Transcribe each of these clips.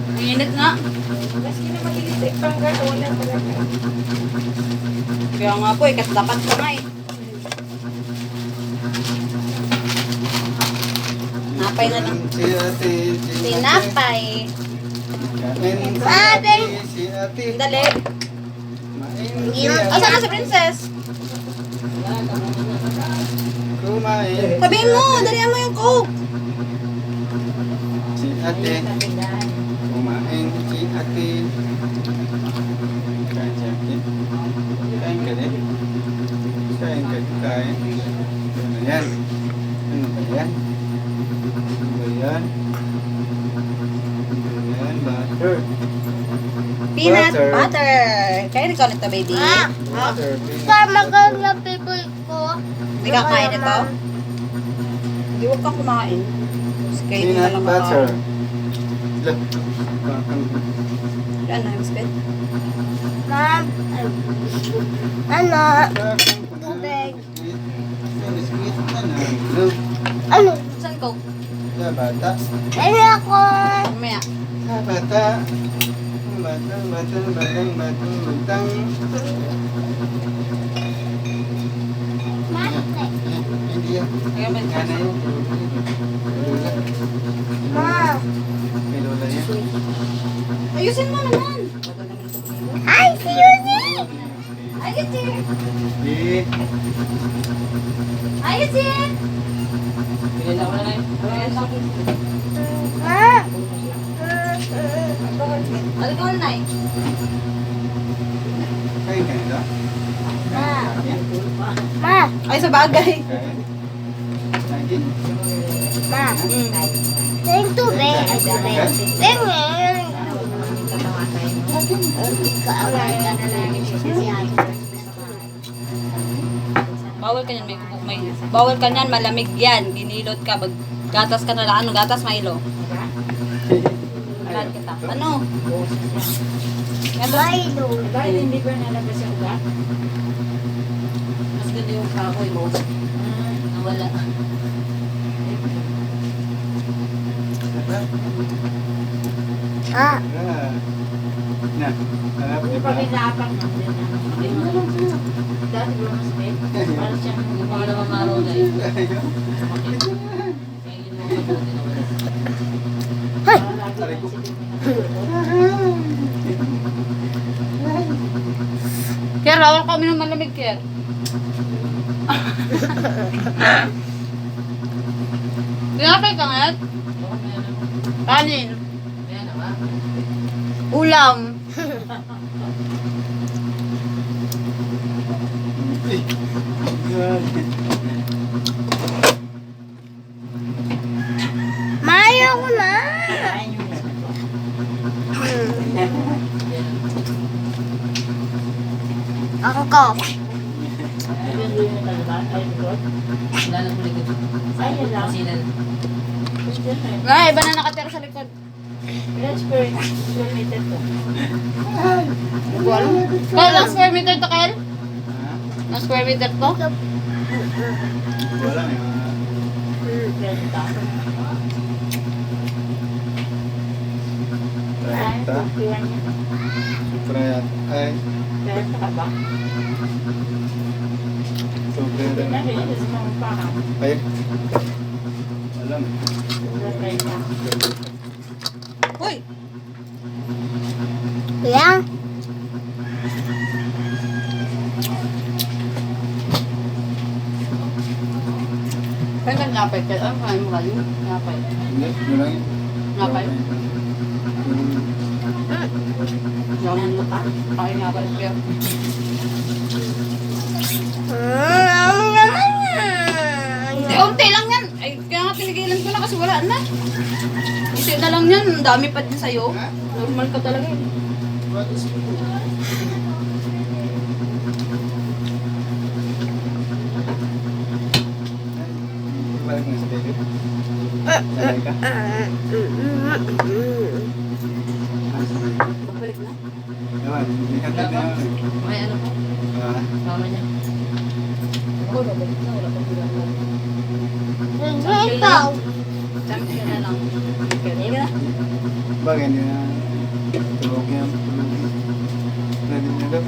Ang init nga. Maski na malinis ay panggal, wala talaga. Kaya nga po, ikat dapat ko nga eh. Napay na lang. Tinapay. Dali. Asan na si Princess? Kumain. Sabihin mo, dalihan mo yung coke. Si ate. Kumain si ate. Kain si ate. Kain ka din. Kain ka din. Kain. Ano yan? Ano ba yan? Ano ba yan? Ano ba yan? Butter. Peanut Butter. butter. Kaya rin ko nito, baby. Butter. Tama ka na people ko. Hindi ka kain ito? Hindi, huwag kang kumain. Kainin ka Peanut lang butter. ako. Look. Yan na, biscuit. Ma'am. Ano? Tubig. Ano? Saan coke? Sa bata. Ano ako? Mamaya. Sa bata. Batang. Bakit? Hindi yan. Kaya ba? Yan na yun. Lola. Ma. May lola yan. Ayusin mo naman. Ay, si Yuzi! Ayusin. Eh. Ayusin. Ma. Ano ka na eh? Kain ka nila? Ma. Ay, sa bagay. Kain. Lagi. Ma. Yung tubig. Ay, tubig. Tingin. Bawal ka niyan, may bawal ka niyan, malamig yan. Ginilot ka, gatas ka na lang. Ano, gatas, Milo? Alam kita. Ano? Milo. Dahil hindi ba nalabas yung ugat? Mas ganda yung kahoy mo. Nawala. Ah. Na. Harap Kung di ba? kami naapang na. Dati ba mas may? Para siyang Yung mga naman maro na eh. Aray ko. Kaya rawal kami ng malamig, Kier. Tinapay ka nga? Kanin. Ulam. Ay. Mayo ko na. Ako ko. Ayun lang. Nga, iba na nakatira sa likod. Ilan square meter to? Kaya lang square meter to, Kyle? Ha? Ang square meter to? Wala eh. 30. Trenta. Sobra yan. Ay. 30 ka ba? Sobra yan. Narinig sa mga paka. Ay. Alam. Hoy! Kuya. Kaya ka napay ka. Ano kain mo kayo? Napay. Hindi. Yun lang yun. Napay? Yung Yaman mo ka. Kain nga ba? Kaya. Ano naman yan? Hindi, unti lang yan. Ay, kaya nga tinigilan ko na kasi wala na. Unti na lang yan. Ang dami pa din sa'yo. Normal ka talaga eh. balik mo sa baby. Sanay ka? Balik na. Ewan, hindi ka tayo na yun. May ano po? Ah. Mama niya. Ako, balik na. Wala pa bilang. Ikaw. na. Kanina. Bagay hindi na. Tulog yan. Ready na daw.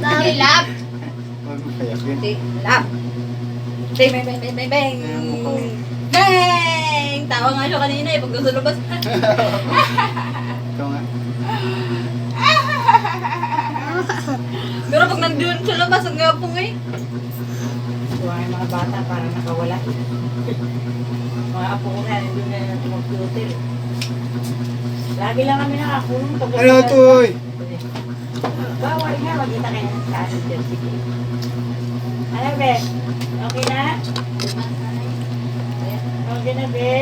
Hindi, lab. Huwag mo kayakin. Hindi, lab. Bang, bang, bang, bang, bang, bang. Bang! Tawa nga siya kanina eh, pag gusto labas. Ikaw nga. Pero pag nandun sa labas, ang gapong eh. Tuwa yung mga bata parang nakawala. Mga apo ko na, hindi na yung computer. Lagi lang kami nakakulong. Ano to, oy? Bawal nga, magkita kayo ng saan dyan. Sige. Ano, be? Okay na? Okay na, be?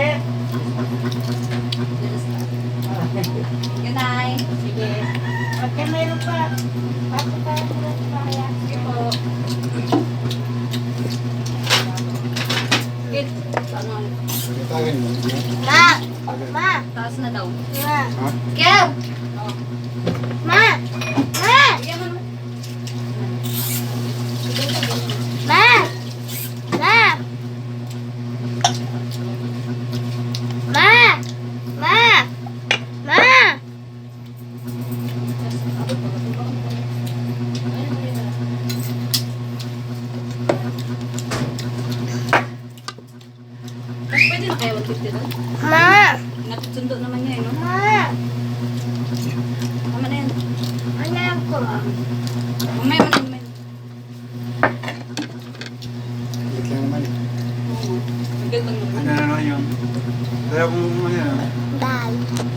Good night. Sige. Pagka mayroon pa, ako tayo mula sa kaya. Sige po. Kit, ano? Tagin mo. Ma! Ma! Taas na daw. Ma! Ha? Kev! Ma!